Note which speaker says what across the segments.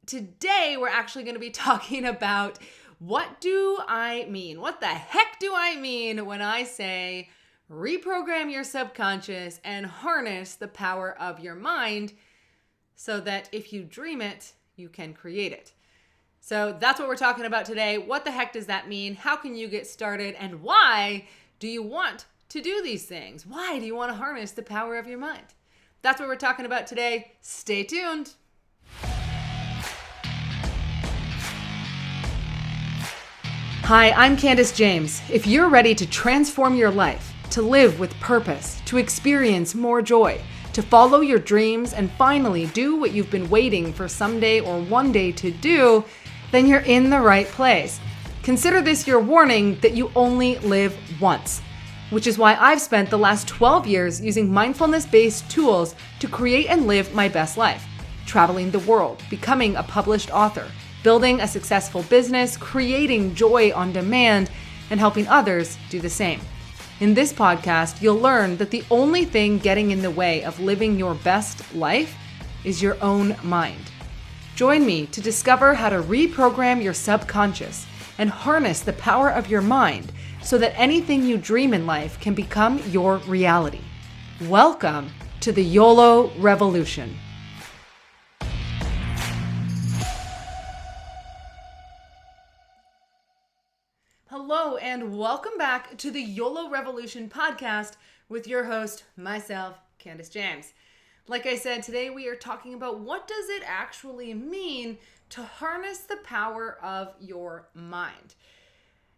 Speaker 1: today we're actually going to be talking about what do I mean? What the heck do I mean when I say reprogram your subconscious and harness the power of your mind so that if you dream it, you can create it. So that's what we're talking about today. What the heck does that mean? How can you get started? And why do you want to do these things? Why do you want to harness the power of your mind? That's what we're talking about today. Stay tuned. Hi, I'm Candace James. If you're ready to transform your life, to live with purpose, to experience more joy, to follow your dreams, and finally do what you've been waiting for someday or one day to do, then you're in the right place. Consider this your warning that you only live once, which is why I've spent the last 12 years using mindfulness-based tools to create and live my best life, traveling the world, becoming a published author, building a successful business, creating joy on demand, and helping others do the same. In this podcast, you'll learn that the only thing getting in the way of living your best life is your own mind. Join me to discover how to reprogram your subconscious and harness the power of your mind so that anything you dream in life can become your reality. Welcome to the YOLO Revolution. Hello, and welcome back to the YOLO Revolution podcast with your host, myself, Candace James. Like I said, today we are talking about what does it actually mean to harness the power of your mind.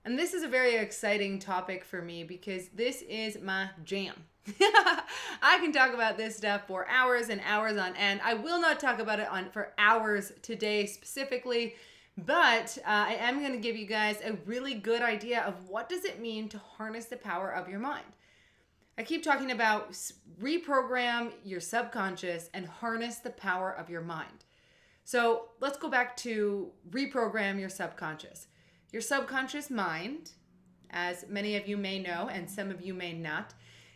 Speaker 1: And this is a very exciting topic for me because this is my jam. I can talk about this stuff for hours and hours on end. I will not talk about it for hours today specifically, but I am going to give you guys a really good idea of what does it mean to harness the power of your mind. I keep talking about reprogram your subconscious and harness the power of your mind. So let's go back to reprogram your subconscious. Your subconscious mind, as many of you may know and some of you may not,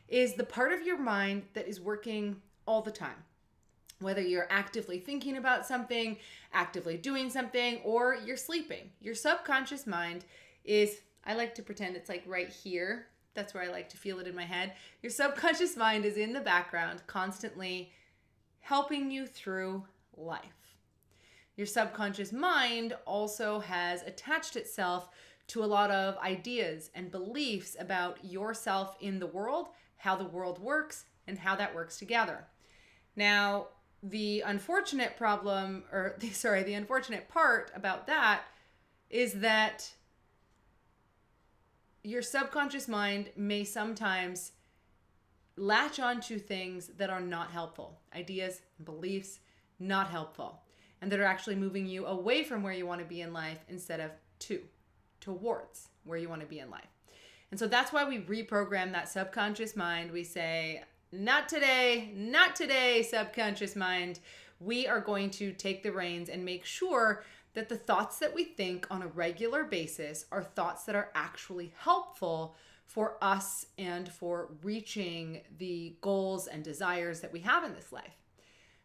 Speaker 1: is the part of your mind that is working all the time. Whether you're actively thinking about something, actively doing something, or you're sleeping. Your subconscious mind is, I like to pretend it's like right here. That's where I like to feel it in my head. Your subconscious mind is in the background, constantly helping you through life. Your subconscious mind also has attached itself to a lot of ideas and beliefs about yourself in the world, how the world works, and how that works together. Now, the unfortunate part about that is that your subconscious mind may sometimes latch onto things that are not helpful. Ideas, beliefs, not helpful. And that are actually moving you away from where you want to be in life instead of towards where you want to be in life. And so that's why we reprogram that subconscious mind. We say, not today, subconscious mind. We are going to take the reins and make sure that the thoughts that we think on a regular basis are thoughts that are actually helpful for us and for reaching the goals and desires that we have in this life.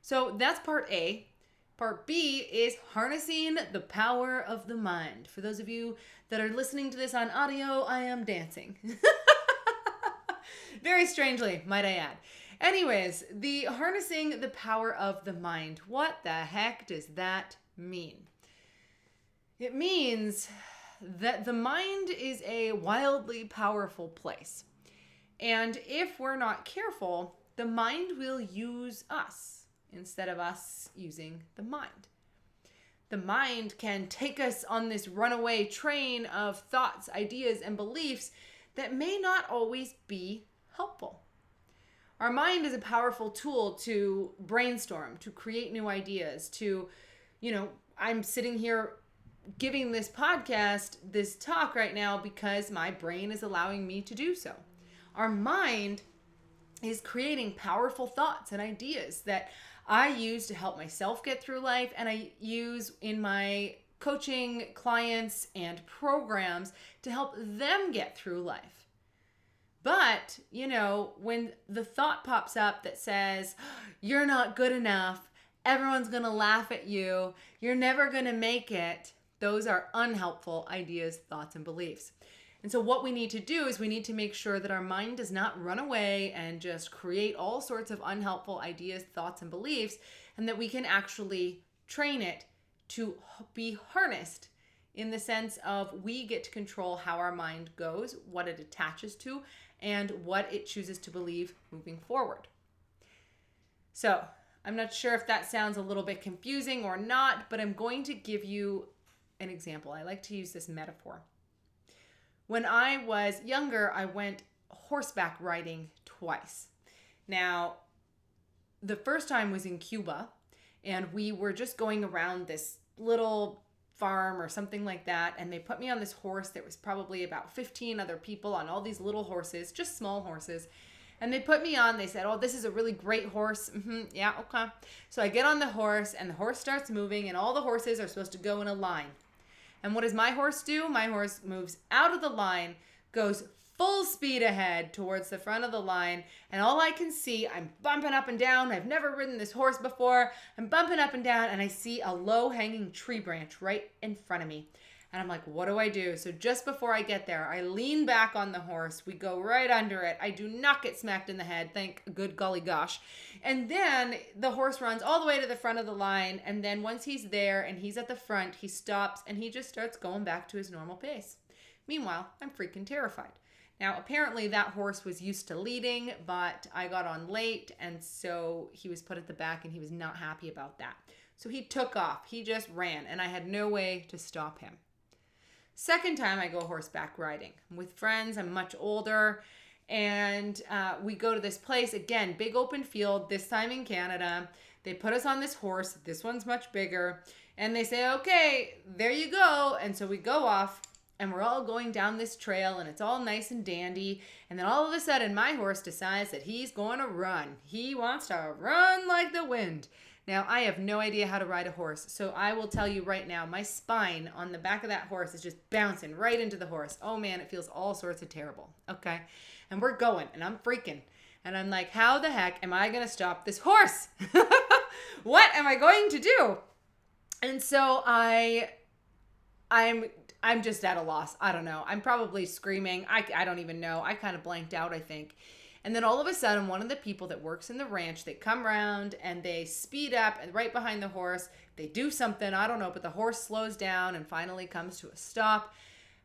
Speaker 1: So that's part A. Part B is harnessing the power of the mind. For those of you that are listening to this on audio, I am dancing. Very strangely, might I add. Anyways, the harnessing the power of the mind. What the heck does that mean? It means that the mind is a wildly powerful place. And if we're not careful, the mind will use us instead of us using the mind. The mind can take us on this runaway train of thoughts, ideas, and beliefs that may not always be helpful. Our mind is a powerful tool to brainstorm, to create new ideas, I'm sitting here giving this podcast, this talk right now because my brain is allowing me to do so. Our mind is creating powerful thoughts and ideas that I use to help myself get through life, and I use in my coaching clients and programs to help them get through life. But, when the thought pops up that says, you're not good enough, Everyone's going to laugh at you. You're never going to make it. Those are unhelpful ideas, thoughts, and beliefs. And so what we need to do is we need to make sure that our mind does not run away and just create all sorts of unhelpful ideas, thoughts, and beliefs, and that we can actually train it to be harnessed in the sense of we get to control how our mind goes, what it attaches to, and what it chooses to believe moving forward. So I'm not sure if that sounds a little bit confusing or not, but I'm going to give you an example. I like to use this metaphor. When I was younger, I went horseback riding twice. Now, the first time was in Cuba, and we were just going around this little farm or something like that, and they put me on this horse. There was probably about 15 other people on all these little horses, just small horses. And they put me on, they said, oh, this is a really great horse. Yeah, okay. So I get on the horse, and the horse starts moving, and all the horses are supposed to go in a line. And what does my horse do? My horse moves out of the line, goes full speed ahead towards the front of the line, and all I can see, I'm bumping up and down. I've never ridden this horse before. I'm bumping up and down, and I see a low-hanging tree branch right in front of me. And I'm like, what do I do? So just before I get there, I lean back on the horse. We go right under it. I do not get smacked in the head. Thank good golly gosh. And then the horse runs all the way to the front of the line. And then once he's there and he's at the front, he stops and he just starts going back to his normal pace. Meanwhile, I'm freaking terrified. Now, apparently that horse was used to leading, but I got on late. And so he was put at the back and he was not happy about that. So he took off. He just ran and I had no way to stop him. Second time I go horseback riding. I'm with friends. I'm much older. And we go to this place. Again, big open field, this time in Canada. They put us on this horse. This one's much bigger. And they say, okay, there you go. And so we go off. And we're all going down this trail. And it's all nice and dandy. And then all of a sudden, my horse decides that he's going to run. He wants to run like the wind. Now, I have no idea how to ride a horse, so I will tell you right now, my spine on the back of that horse is just bouncing right into the horse. Oh man, it feels all sorts of terrible, okay? And we're going, and I'm freaking. And I'm like, how the heck am I going to stop this horse? What am I going to do? And so I'm just at a loss. I don't know. I'm probably screaming. I don't even know. I kind of blanked out, I think. And then all of a sudden, one of the people that works in the ranch, they come around and they speed up and right behind the horse. They do something, I don't know, but the horse slows down and finally comes to a stop.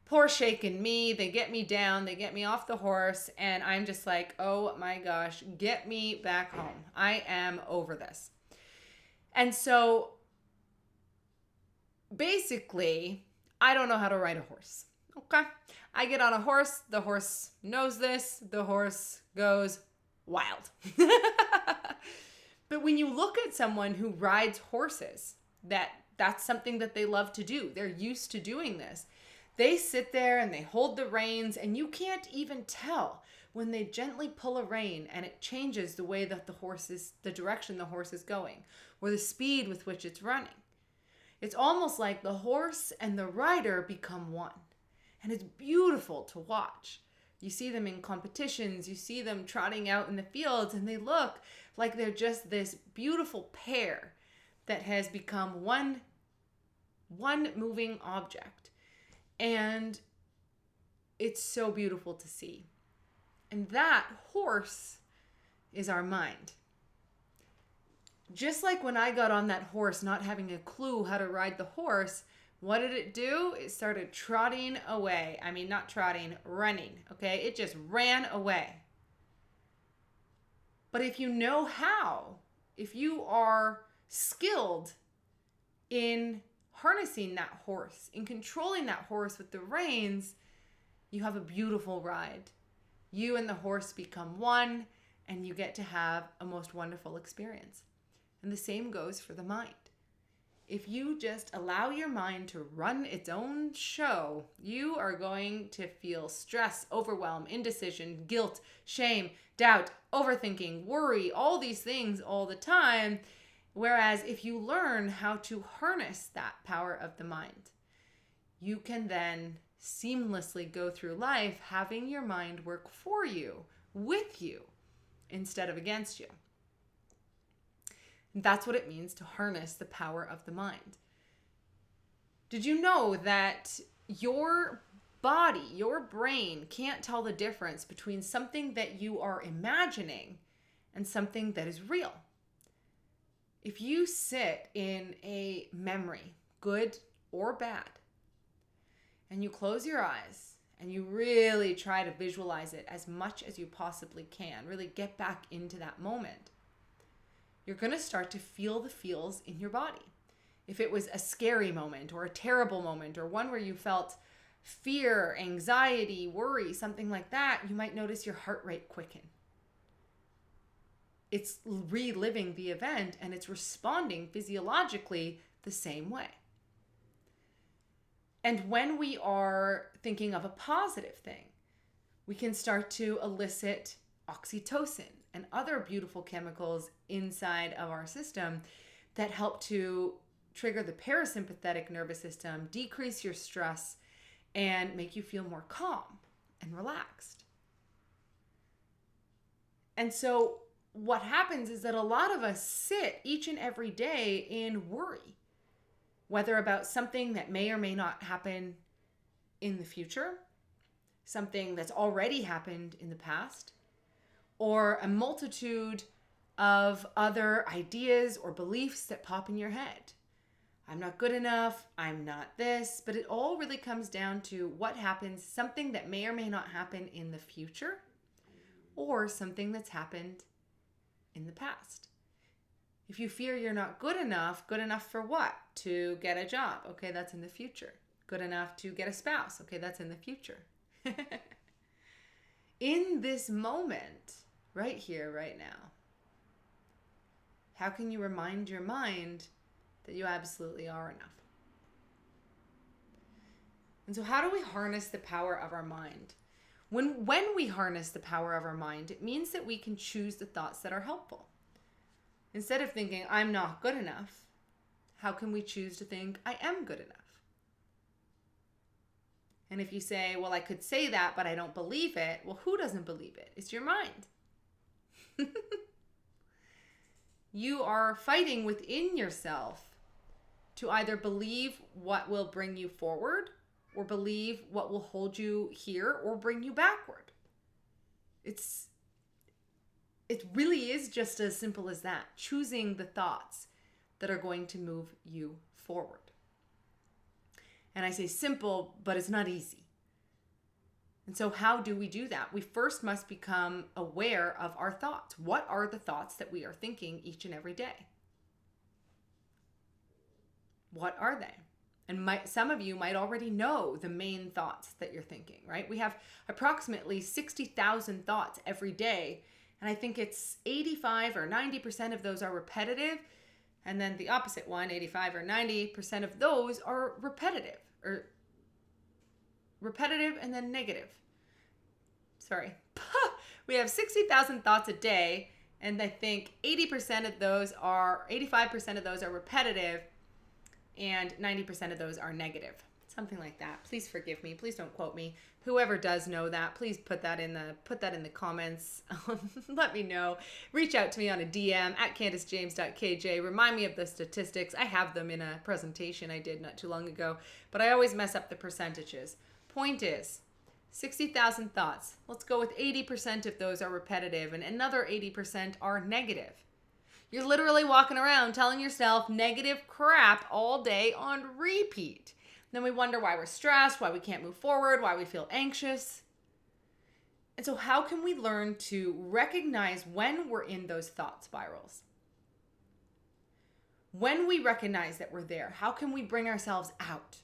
Speaker 1: Poor shaken me. They get me down. They get me off the horse. And I'm just like, oh my gosh, get me back home. I am over this. And so basically, I don't know how to ride a horse. Okay. I get on a horse. The horse knows this. The horse goes wild. But when you look at someone who rides horses, that's something that they love to do. They're used to doing this. They sit there and they hold the reins, and you can't even tell when they gently pull a rein and it changes the way that the direction the horse is going, or the speed with which it's running. It's almost like the horse and the rider become one. And it's beautiful to watch. You see them in competitions, you see them trotting out in the fields, and they look like they're just this beautiful pair that has become one moving object. And it's so beautiful to see. And that horse is our mind. Just like when I got on that horse, not having a clue how to ride the horse, what did it do? It started trotting away. I mean, not trotting, running, okay? It just ran away. But if you know how, if you are skilled in harnessing that horse, in controlling that horse with the reins, you have a beautiful ride. You and the horse become one, and you get to have a most wonderful experience. And the same goes for the mind. If you just allow your mind to run its own show, you are going to feel stress, overwhelm, indecision, guilt, shame, doubt, overthinking, worry, all these things all the time. Whereas if you learn how to harness that power of the mind, you can then seamlessly go through life having your mind work for you, with you, instead of against you. That's what it means to harness the power of the mind. Did you know that your body, your brain can't tell the difference between something that you are imagining and something that is real? If you sit in a memory, good or bad, and you close your eyes and you really try to visualize it as much as you possibly can, really get back into that moment, you're going to start to feel the feels in your body. If it was a scary moment or a terrible moment or one where you felt fear, anxiety, worry, something like that, you might notice your heart rate quicken. It's reliving the event and it's responding physiologically the same way. And when we are thinking of a positive thing, we can start to elicit oxytocin and other beautiful chemicals inside of our system that help to trigger the parasympathetic nervous system, decrease your stress, and make you feel more calm and relaxed. And so what happens is that a lot of us sit each and every day in worry, whether about something that may or may not happen in the future, something that's already happened in the past, or a multitude of other ideas or beliefs that pop in your head. I'm not good enough, I'm not this, but it all really comes down to what happens, something that may or may not happen in the future, or something that's happened in the past. If you fear you're not good enough for what? To get a job. Okay, that's in the future. Good enough to get a spouse. Okay, that's in the future. In this moment, right here, right now, how can you remind your mind that you absolutely are enough? And so how do we harness the power of our mind? When we harness the power of our mind, it means that we can choose the thoughts that are helpful. Instead of thinking, I'm not good enough, how can we choose to think, I am good enough? And if you say, well, I could say that, but I don't believe it, well, who doesn't believe it? It's your mind. You are fighting within yourself to either believe what will bring you forward or believe what will hold you here or bring you backward. It really is just as simple as that, choosing the thoughts that are going to move you forward. And I say simple, but it's not easy. And so how do we do that? We first must become aware of our thoughts. What are the thoughts that we are thinking each and every day? What are they? And some of you might already know the main thoughts that you're thinking, right? We have approximately 60,000 thoughts every day. And I think it's 85 or 90% of those are repetitive. And then the opposite one, 85 or 90% of those are repetitive and then negative. Sorry. We have 60,000 thoughts a day. And I think 85% of those are repetitive and 90% of those are negative. Something like that. Please forgive me. Please don't quote me. Whoever does know that, please put that in the comments. Let me know. Reach out to me on a DM at CandiceJames.kj. Remind me of the statistics. I have them in a presentation I did not too long ago, but I always mess up the percentages. Point is, 60,000 thoughts. Let's go with 80% of those are repetitive and another 80% are negative. You're literally walking around telling yourself negative crap all day on repeat. Then we wonder why we're stressed, why we can't move forward, why we feel anxious. And so how can we learn to recognize when we're in those thought spirals? When we recognize that we're there, how can we bring ourselves out?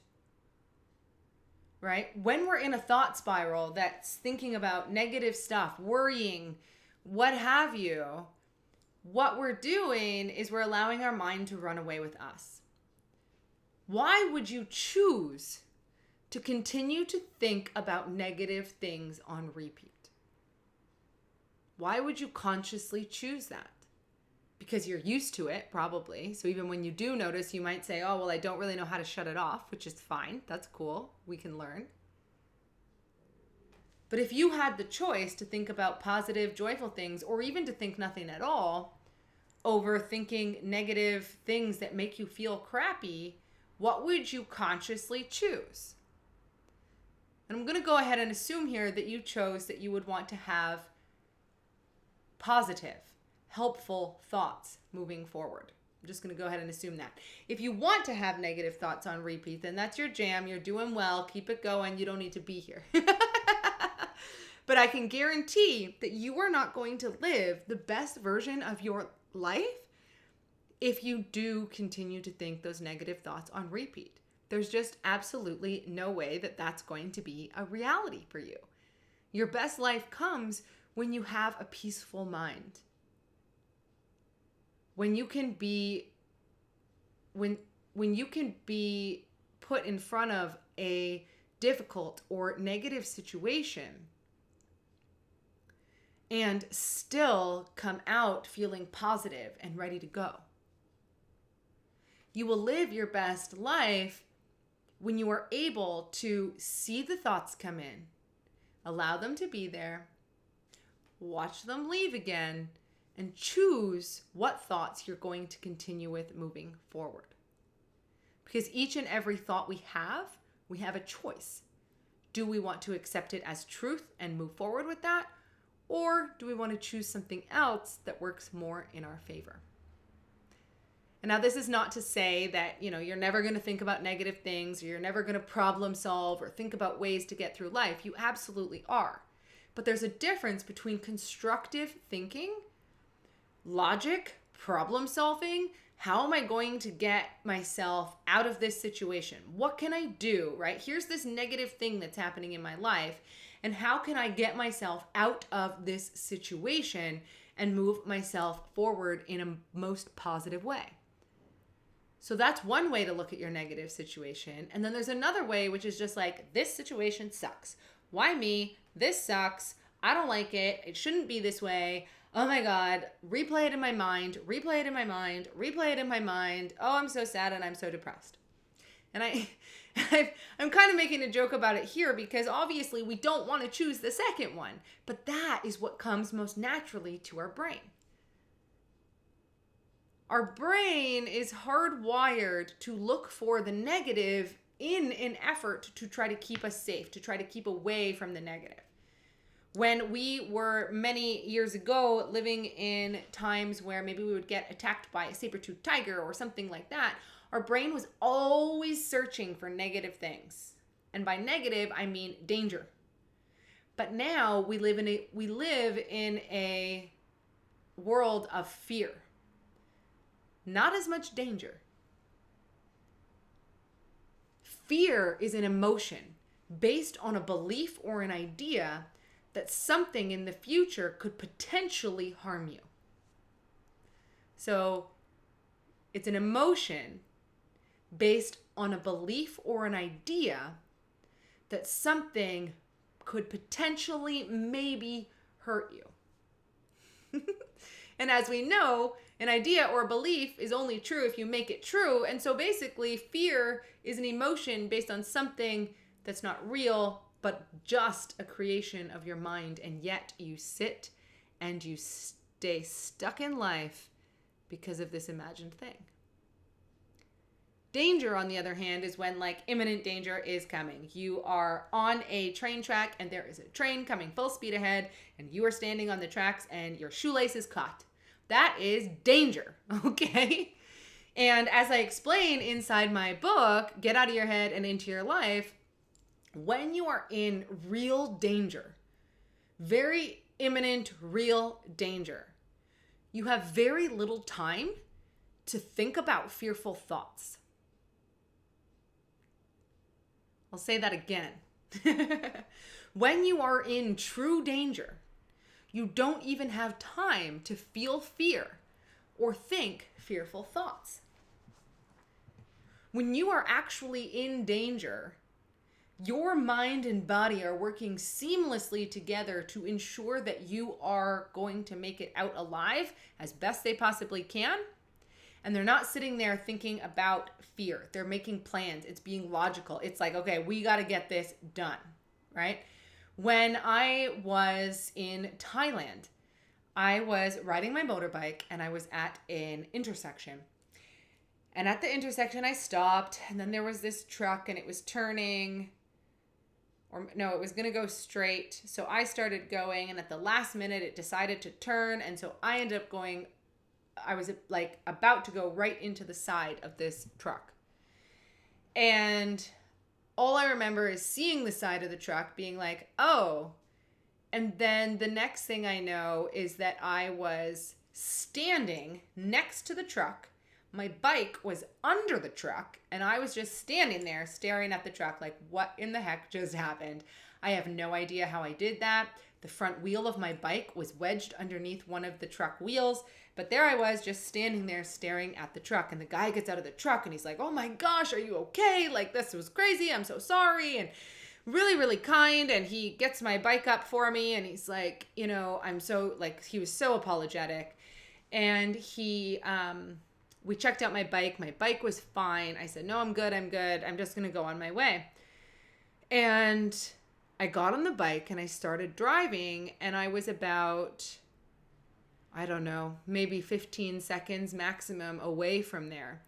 Speaker 1: Right? When we're in a thought spiral that's thinking about negative stuff, worrying, what have you, what we're doing is we're allowing our mind to run away with us. Why would you choose to continue to think about negative things on repeat? Why would you consciously choose that? Because you're used to it, probably. So even when you do notice, you might say, oh, well, I don't really know how to shut it off, which is fine. That's cool. We can learn. But if you had the choice to think about positive, joyful things, or even to think nothing at all, over thinking negative things that make you feel crappy, what would you consciously choose? And I'm going to go ahead and assume here that you chose that you would want to have positive, helpful thoughts moving forward. I'm just going to go ahead and assume that. If you want to have negative thoughts on repeat, then that's your jam. You're doing well. Keep it going. You don't need to be here. But I can guarantee that you are not going to live the best version of your life if you do continue to think those negative thoughts on repeat. There's just absolutely no way that that's going to be a reality for you. Your best life comes when you have a peaceful mind. When you can be put in front of a difficult or negative situation and still come out feeling positive and ready to go. You will live your best life when you are able to see the thoughts come in, allow them to be there, watch them leave again, and choose what thoughts you're going to continue with moving forward. Because each and every thought we have a choice. Do we want to accept it as truth and move forward with that? Or do we want to choose something else that works more in our favor? And now this is not to say that, you're never going to think about negative things, or you're never going to problem solve or think about ways to get through life. You absolutely are. But there's a difference between constructive thinking, logic, problem solving. How am I going to get myself out of this situation? What can I do, right? Here's this negative thing that's happening in my life. And how can I get myself out of this situation and move myself forward in a most positive way? So that's one way to look at your negative situation. And then there's another way, which is just like, this situation sucks. Why me? This sucks. I don't like it. It shouldn't be this way. Oh my God. Replay it in my mind. Replay it in my mind. Replay it in my mind. Oh, I'm so sad and I'm so depressed. And I'm kind of making a joke about it here because obviously we don't want to choose the second one, but that is what comes most naturally to our brain. Our brain is hardwired to look for the negative in an effort to try to keep us safe, to try to keep away from the negative. When we were many years ago living in times where maybe we would get attacked by a saber-toothed tiger or something like that, our brain was always searching for negative things. And by negative, I mean danger. But now we live in a world of fear. Not as much danger. Fear is an emotion based on a belief or an idea that something in the future could potentially harm you. So it's an emotion based on a belief or an idea that something could potentially maybe hurt you. And as we know, an idea or a belief is only true if you make it true. And so basically, fear is an emotion based on something that's not real, but just a creation of your mind. And yet you sit and you stay stuck in life because of this imagined thing. Danger, on the other hand, is when imminent danger is coming. You are on a train track and there is a train coming full speed ahead and you are standing on the tracks and your shoelace is caught. That is danger, okay? And as I explain inside my book, Get Out of Your Head and Into Your Life, when you are in real danger, very imminent, real danger, you have very little time to think about fearful thoughts. I'll say that again. When you are in true danger, you don't even have time to feel fear or think fearful thoughts. When you are actually in danger, your mind and body are working seamlessly together to ensure that you are going to make it out alive as best they possibly can. And they're not sitting there thinking about fear. They're making plans. It's being logical. It's like, okay, we got to get this done, right? When I was in Thailand, I was riding my motorbike and I was at an intersection. And at the intersection, I stopped, and then there was this truck, and it was turning, or no, it was going to go straight. So I started going, and at the last minute, it decided to turn, and so I ended up going, I was like about to go right into the side of this truck. And all I remember is seeing the side of the truck, being like, oh. And then the next thing I know is that I was standing next to the truck. My bike was under the truck, and I was just standing there staring at the truck like, what in the heck just happened? I have no idea how I did that. The front wheel of my bike was wedged underneath one of the truck wheels, but there I was just standing there staring at the truck, and the guy gets out of the truck, and he's like, oh my gosh, are you okay? Like, this was crazy. I'm so sorry. And really, really kind, and he gets my bike up for me, and he's like, I'm so, like, he was so apologetic, and we checked out my bike. My bike was fine. I said, no, I'm good. I'm just going to go on my way. And I got on the bike and I started driving, and I was about, I don't know, maybe 15 seconds maximum away from there.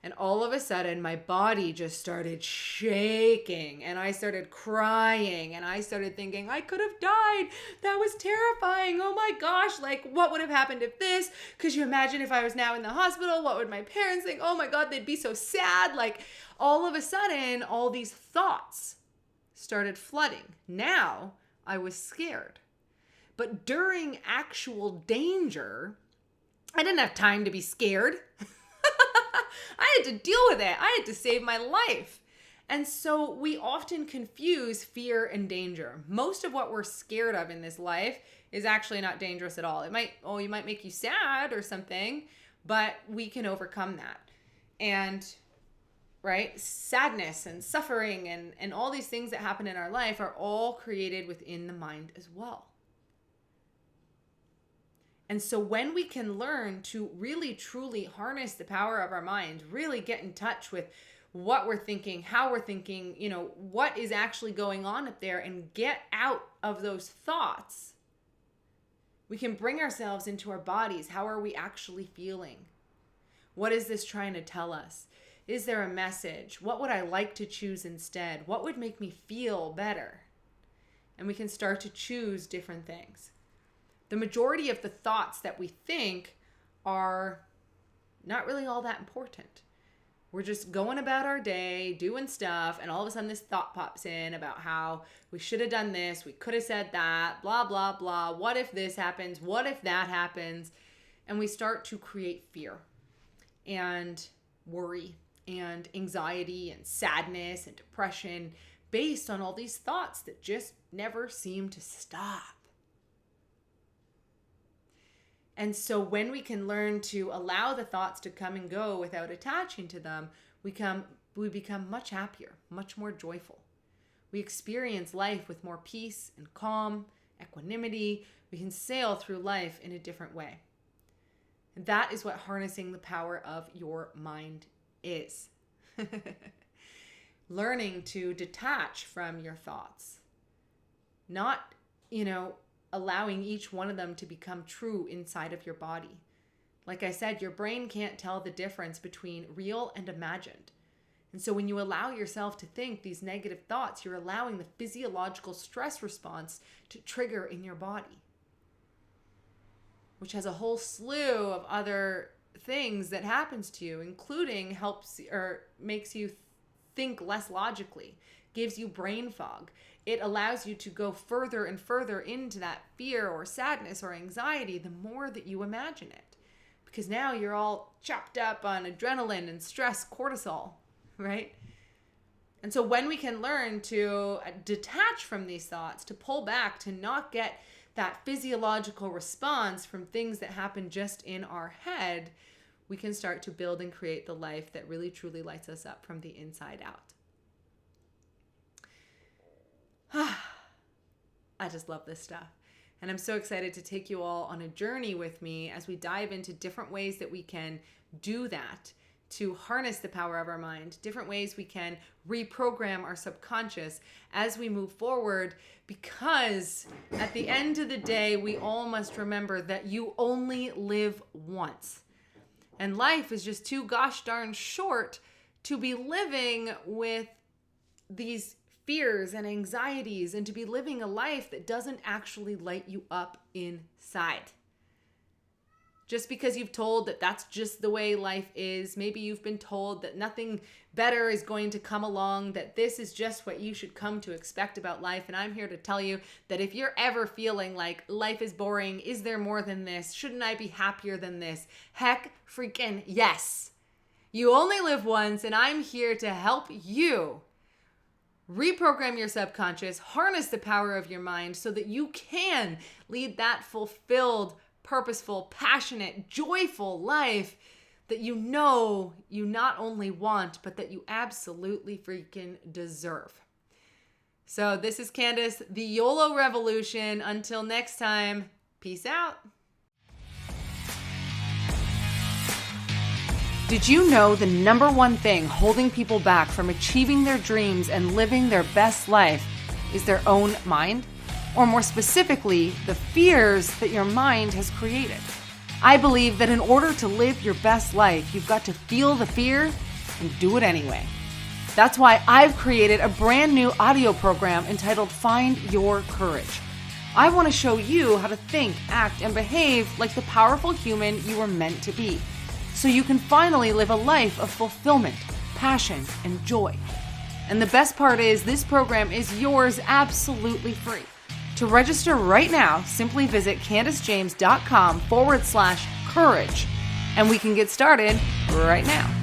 Speaker 1: And all of a sudden, my body just started shaking, and I started crying, and I started thinking, I could have died. That was terrifying. Oh my gosh, like, what would have happened if this? Could you imagine if I was now in the hospital? What would my parents think? Oh my God, they'd be so sad. Like, all of a sudden, all these thoughts started flooding. Now, I was scared. But during actual danger, I didn't have time to be scared. I had to deal with it. I had to save my life. And so we often confuse fear and danger. Most of what we're scared of in this life is actually not dangerous at all. It might make you sad or something, but we can overcome that. And right, sadness and suffering and all these things that happen in our life are all created within the mind as well. And so when we can learn to really, truly harness the power of our mind, really get in touch with what we're thinking, how we're thinking, what is actually going on up there, and get out of those thoughts, we can bring ourselves into our bodies. How are we actually feeling? What is this trying to tell us? Is there a message? What would I like to choose instead? What would make me feel better? And we can start to choose different things. The majority of the thoughts that we think are not really all that important. We're just going about our day, doing stuff, and all of a sudden this thought pops in about how we should have done this, we could have said that, blah, blah, blah. What if this happens? What if that happens? And we start to create fear and worry and anxiety and sadness and depression based on all these thoughts that just never seem to stop. And so when we can learn to allow the thoughts to come and go without attaching to them, we become much happier, much more joyful. We experience life with more peace and calm, equanimity. We can sail through life in a different way. And that is what harnessing the power of your mind is. Learning to detach from your thoughts. Not, allowing each one of them to become true inside of your body. Like I said, your brain can't tell the difference between real and imagined. And so when you allow yourself to think these negative thoughts, you're allowing the physiological stress response to trigger in your body, which has a whole slew of other things that happens to you, including helps or makes you think less logically, gives you brain fog. It allows you to go further and further into that fear or sadness or anxiety the more that you imagine it. Because now you're all chopped up on adrenaline and stress, cortisol, right? And so when we can learn to detach from these thoughts, to pull back, to not get that physiological response from things that happen just in our head, we can start to build and create the life that really truly lights us up from the inside out. I just love this stuff. And I'm so excited to take you all on a journey with me as we dive into different ways that we can do that to harness the power of our mind, different ways we can reprogram our subconscious as we move forward, because at the end of the day, we all must remember that you only live once. And life is just too gosh darn short to be living with these fears and anxieties and to be living a life that doesn't actually light you up inside. Just because you've told that that's just the way life is, maybe you've been told that nothing better is going to come along, that this is just what you should come to expect about life. And I'm here to tell you that if you're ever feeling like life is boring, is there more than this? Shouldn't I be happier than this? Heck freaking yes. You only live once, and I'm here to help you reprogram your subconscious, harness the power of your mind so that you can lead that fulfilled, purposeful, passionate, joyful life that you know you not only want, but that you absolutely freaking deserve. So this is Candace, the YOLO Revolution. Until next time, peace out. Did you know the number one thing holding people back from achieving their dreams and living their best life is their own mind? Or more specifically, the fears that your mind has created. I believe that in order to live your best life, you've got to feel the fear and do it anyway. That's why I've created a brand new audio program entitled Find Your Courage. I want to show you how to think, act, and behave like the powerful human you were meant to be, so you can finally live a life of fulfillment, passion, and joy. And the best part is this program is yours absolutely free. To register right now, simply visit CandaceJames.com/courage, and we can get started right now.